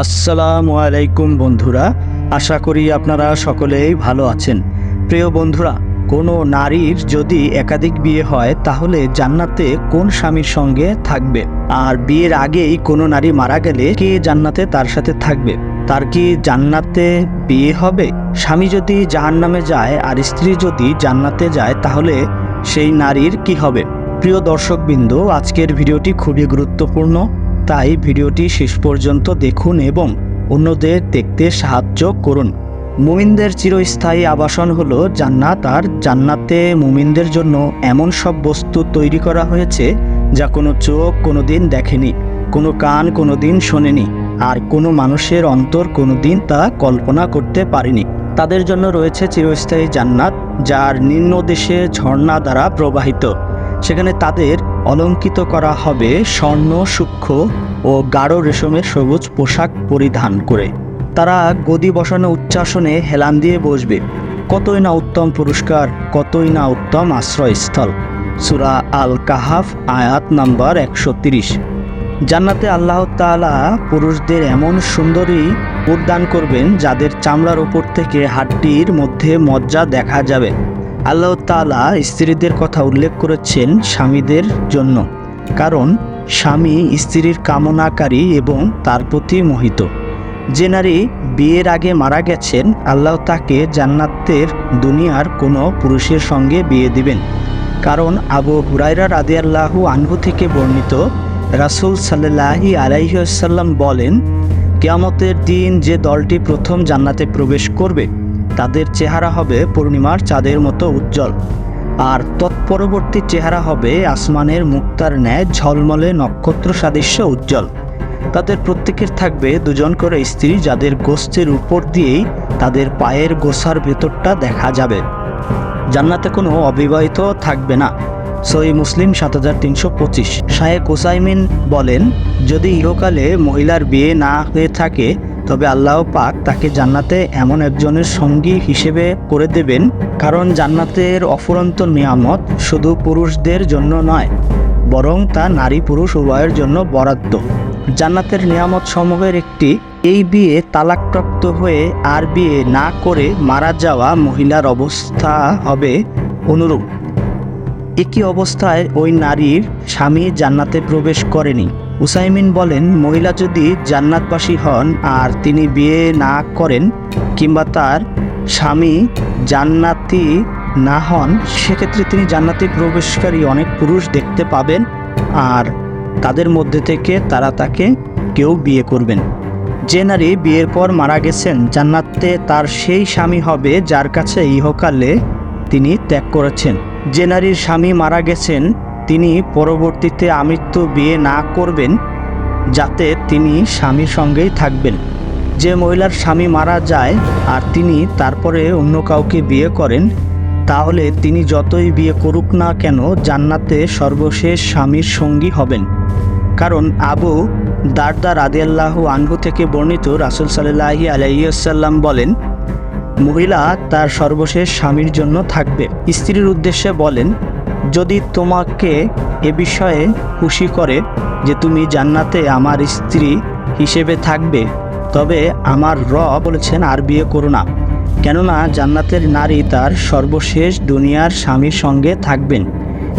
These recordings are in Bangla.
আসসালামু আলাইকুম বন্ধুরা, আশা করি আপনারা সকলেই ভালো আছেন। প্রিয় বন্ধুরা, কোনো নারীর যদি একাধিক বিয়ে হয় তাহলে জান্নাতে কোন স্বামীর সঙ্গে থাকবে? আর বিয়ের আগেই কোনো নারী মারা গেলে কে জান্নাতে তার সাথে থাকবে? তার কি জান্নাতে বিয়ে হবে? স্বামী যদি জাহান্নামে যায় আর স্ত্রী যদি জান্নাতে যায় তাহলে সেই নারীর কি হবে? প্রিয় দর্শকবৃন্দ, আজকের ভিডিওটি খুবই গুরুত্বপূর্ণ, তাই ভিডিওটি শেষ পর্যন্ত দেখুন এবং অন্যদের দেখতে সাহায্য করুন। মুমিনদের চিরস্থায়ী আবাসন হলো জান্নাত, আর জান্নাতে মুমিনদের জন্য এমন সব বস্তু তৈরি করা হয়েছে যা কোনো চোখ কোনোদিন দেখেনি, কোনো কান কোনোদিন শোনেনি, আর কোনো মানুষের অন্তর কোনোদিন তা কল্পনা করতে পারেনি। তাদের জন্য রয়েছে চিরস্থায়ী জান্নাত, যার নিম্ন দেশে ঝর্ণা দ্বারা প্রবাহিত। সেখানে তাদের অলঙ্কিত করা হবে স্বর্ণ সূক্ষ্ম ও গাঢ় রেশমের সবুজ পোশাক পরিধান করে। তারা গদি বসানো উচ্চাসনে হেলান দিয়ে বসবে। কতই না উত্তম পুরস্কার, কতই না উত্তম আশ্রয়স্থল। সূরা আল কাহাফ আয়াত নাম্বার 130। জান্নাতে আল্লাহ তাআলা পুরুষদের এমন সুন্দরী উদ্যান করবেন যাদের চামড়ার উপর থেকে হাড্ডির মধ্যে মজ্জা দেখা যাবে। আল্লাহ তাআলা স্ত্রীদের কথা উল্লেখ করেছেন স্বামীদের জন্য, কারণ স্বামী স্ত্রীর কামনাকারী এবং তার প্রতি মোহিত। যে নারী বিয়ের আগে মারা গেছেন, আল্লাহ তাকে জান্নাতের দুনিয়ার কোনো পুরুষের সঙ্গে বিয়ে দিবেন। কারণ আবু হুরায়রা রাদিয়াল্লাহু আনহু থেকে বর্ণিত, রাসূল সাল্লাল্লাহু আলাইহি ওয়াসাল্লাম বলেন, কিয়ামতের দিন যে দলটি প্রথম জান্নাতে প্রবেশ করবে তাদের চেহারা হবে পূর্ণিমার চাঁদের মতো উজ্জ্বল, আর তৎপরবর্তী চেহারা হবে আসমানের মুক্তার ন্যায় ঝলমলে নক্ষত্র সাদৃশ্য উজ্জ্বল। তাদের প্রত্যেকের থাকবে দুজন করে স্ত্রী, যাদের গোস্তের উপর দিয়েই তাদের পায়ের গোছার ভেতরটা দেখা যাবে। জান্নাতে কোনো অবিবাহিত থাকবে না। সহিহ মুসলিম 7325। শায়েখ উসাইমিন বলেন, যদি ইহকালে মহিলার বিয়ে না হয়ে থাকে তবে আল্লাহ পাক তাকে জান্নাতে এমন একজনের সঙ্গী হিসেবে করে দেবেন, কারণ জান্নাতের অফুরন্ত নিয়ামত শুধু পুরুষদের জন্য নয়, বরং তা নারী পুরুষ উভয়ের জন্য বরাদ্দ। জান্নাতের নিয়ামত সমূহের একটি এই বিয়ে তালাকপ্রাপ্ত হয়ে আর বিয়ে না করে মারা যাওয়া মহিলার অবস্থা হবে অনুরূপ। একই অবস্থায় ওই নারীর স্বামী জান্নাতে প্রবেশ করেনি। উসাইমিন বলেন, মহিলা যদি জান্নাতবাসী হন আর তিনি বিয়ে না করেন কিংবা তার স্বামী জান্নাতি না হন, সেক্ষেত্রে তিনি জান্নাতে প্রবেশকারী অনেক পুরুষ দেখতে পাবেন, আর তাদের মধ্যে থেকে তারা তাকে কেউ বিয়ে করবেন। যে নারী বিয়ের পর মারা গেছেন, জান্নাতে তার সেই স্বামী হবে যার কাছে ইহকালে তিনি ত্যাগ করেছেন। যে নারীর স্বামী মারা গেছেন তিনি পরবর্তীতে আমৃত্যু বিয়ে না করবেন, যাতে তিনি স্বামীর সঙ্গেই থাকবেন। যে মহিলার স্বামী মারা যায় আর তিনি তারপরে অন্য কাউকে বিয়ে করেন, তাহলে তিনি যতই বিয়ে করুক না কেন জান্নাতে সর্বশেষ স্বামীর সঙ্গী হবেন। কারণ আবু দারদা রাদিয়াল্লাহু আনহু থেকে বর্ণিত, রাসূল সাল্লাল্লাহু আলাইহি ওয়াসাল্লাম বলেন, মহিলা তার সর্বশেষ স্বামীর জন্য থাকবে। স্ত্রীর উদ্দেশ্যে বলেন, যদি তোমাকে এ বিষয়ে খুশি করে যে তুমি জান্নাতে আমার স্ত্রী হিসেবে থাকবে, তবে আমার রব বলেছেন আর বিয়ে করো না, কেননা জান্নাতের নারী তার সর্বশেষ দুনিয়ার স্বামীর সঙ্গে থাকবেন।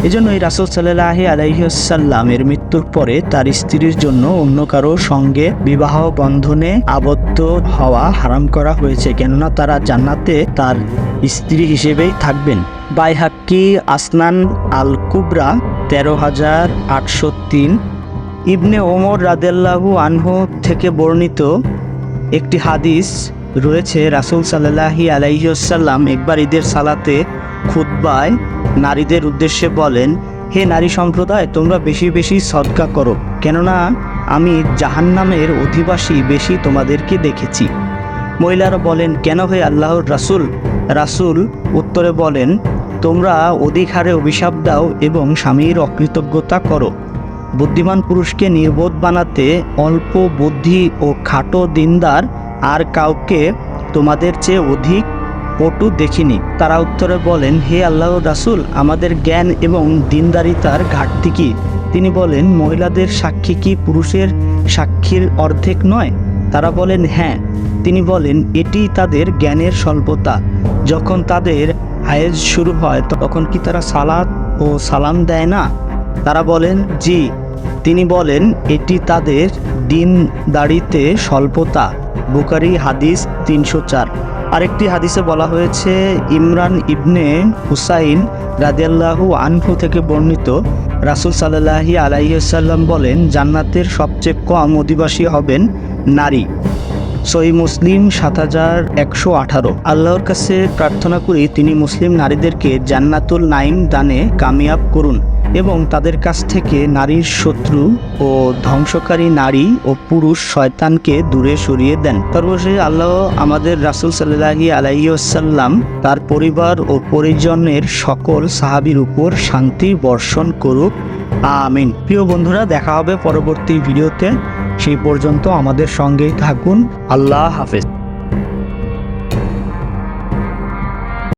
এজন্যই রাসূল সাল্লাল্লাহু আলাইহি ওয়াসাল্লামের মৃত্যুর পরে তার স্ত্রীর জন্য অন্য কারো সঙ্গে বিবাহ বন্ধনে আবদ্ধ হওয়া হারাম করা হয়েছে, কেননা তারা জান্নাতে তার স্ত্রী হিসেবেই থাকবেন। বাইহাক্কি আসনান আল কুবরা 13803। ইবনে ওমর রাদিয়াল্লাহু আনহু থেকে বর্ণিত একটি হাদিস রয়েছে, রাসূল সাল্লাল্লাহু আলাইহি ওয়াসাল্লাম একবার ঈদের সালাতে খুতবায় নারীদের উদ্দেশ্যে বলেন, হে নারী সম্প্রদায়, তোমরা বেশি বেশি সদকা করো, কেননা আমি জাহান্নামের অধিবাসী বেশি তোমাদেরকে দেখেছি। মহিলারা বলেন, কেন হে আল্লাহর রাসূল? রাসূল উত্তরে বলেন, তোমরা অধিক হারে অভিশাপ দাও এবং স্বামীর অকৃতজ্ঞতা করো। বুদ্ধিমান পুরুষকে নির্বোধ বানাতে অল্প বুদ্ধি ও খাটো দিনদার আর কাউকে তোমাদের চেয়ে অধিক পটু দেখিনি। তারা উত্তরে বলেন, হে আল্লাহর রাসূল, আমাদের জ্ঞান এবং দিনদারিতার ঘাটতি কি? তিনি বলেন, মহিলাদের সাক্ষী কি পুরুষের সাক্ষীর অর্ধেক নয়? তারা বলেন হ্যাঁ। তিনি বলেন এটি তাদের জ্ঞানের স্বল্পতা। যখন তাদের হায়েজ শুরু হয় তখন কি তারা সালাত ও সালাম দেয় না? তারা বলেন জি। তিনি বলেন এটি তাদের দিনদারিতে স্বল্পতা। বুখারী হাদিস 304। আরেকটি হাদিসে বলা হয়েছে, ইমরান ইবনে হুসাইন রাদিয়াল্লাহু আনহু থেকে বর্ণিত, রাসূল সাল্লাল্লাহু আলাইহি ওয়াসাল্লাম বলেন জান্নাতের সবচেয়ে কম অধিবাসী হবেন নারী। সহিহ মুসলিম 7118। আল্লাহর কাছে প্রার্থনা করি তিনি মুসলিম নারীদেরকে জান্নাতুল নাইম দানে কামিয়াব করুন এবং তাদের কাছ থেকে নারীর শত্রু ও ধ্বংসকারী নারী ও পুরুষ শয়তানকে দূরে সরিয়ে দেন। সর্বশেষে আল্লাহ আমাদের রাসূল সাল্লাল্লাহু আলাইহি ওয়াসাল্লাম তার পরিবার ও পরিজনের সকল সাহাবীর উপর শান্তি বর্ষণ করুক, আমিন। প্রিয় বন্ধুরা, দেখা হবে পরবর্তী ভিডিওতে। সেই পর্যন্ত আমাদের সঙ্গেই থাকুন। আল্লাহ হাফেজ।